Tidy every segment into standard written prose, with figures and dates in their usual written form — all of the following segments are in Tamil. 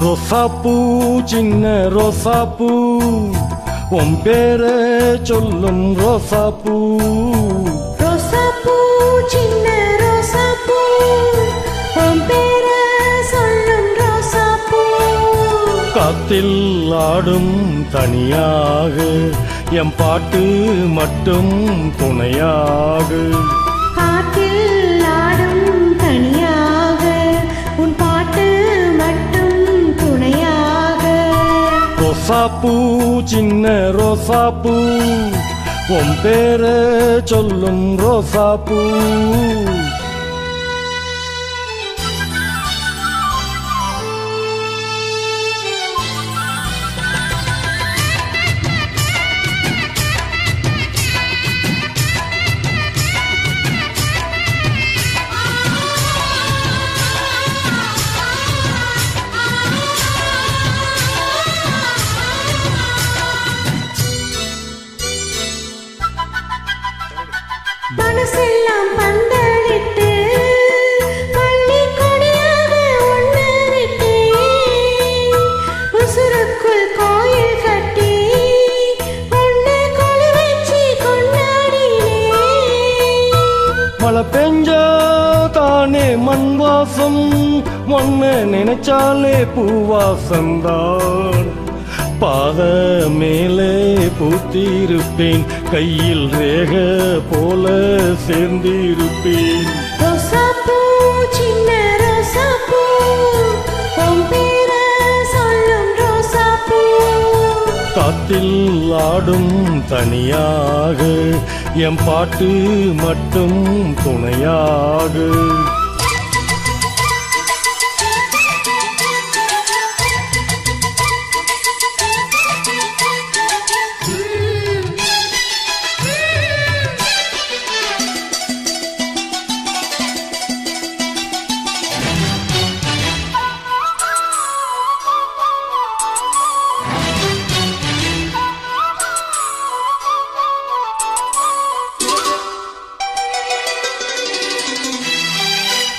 ரோசாப்பூ சின்ன ரோசாப்பூ உன் பேரை சொல்லும் ரோசாப்பூ. ரோசாப்பூ சின்ன ரோசாப்பூ உன் பேரை சொல்லும் ரோசாப்பூ. காத்தில் ஆடும் தனியாக என் பாட்டு மட்டும் துணையாக. காத்தில் ஆடும் தனியாக உன் பாட்டு மட்டும் துணையாக. ரோசாப்பூ சின்ன ரோசாப்பூ உன் பேரை சொல்லும் ரோசாப்பூ. மனசெல்லாம் பந்தலிட்டு பள்ளி கொடியாக ஒன்று விட்டு உசுருக்குள் கோயில் கட்டி ஒன்று கொலு வச்சு கொண்டாடினே. மழை பெஞ்சா தானே மண் வாசம், மண்ணை நினைச்சாலே பூவாசந்தான். பாத மேலே பூத்திருப்பேன், கையில் ரேக போல சேர்ந்திருப்பேன். ரோசாப்பூ சின்ன ரோசாப்பூ உன் பேரை சொல்லும் ரோசாப்பூ. காத்தில் ஆடும் தனியாக என் பாட்டு மட்டும் துணையாக.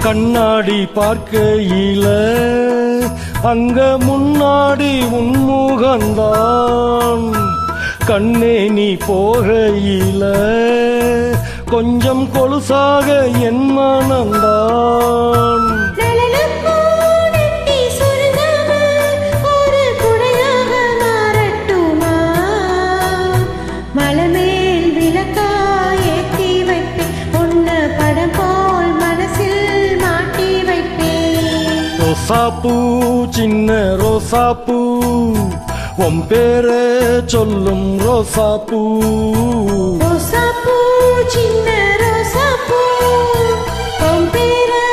கண்ணாடி பார்க்கையில அங்க முன்னாடி உன்முகந்தான். கண்ணே நீ போகையில கொஞ்சம் கொலுசாக என் மனந்தான். ரோசாப்பூ சின்ன ரோசாப்பூ உன் பேரை சொல்லும் ரோசாப்பூ. ரோசாப்பூ சின்ன ரோசாப்பூ உன் பேரை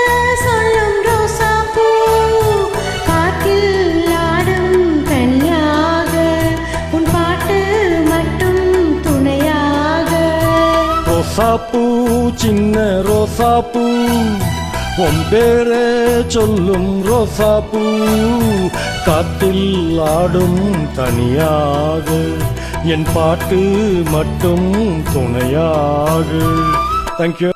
சொல்லும் ரோசாப்பூ. காத்தில் ஆடும் தனியாக உன் பாட்டு மட்டும் துணையாக. ரோசாப்பூ சின்ன ரோசாப்பூ உன் பேரை சொல்லும் ரோசாப்பூ. காத்தில் ஆடும் தனியாக என் பாட்டு மட்டும் துணையாக. தேங்க்யூ.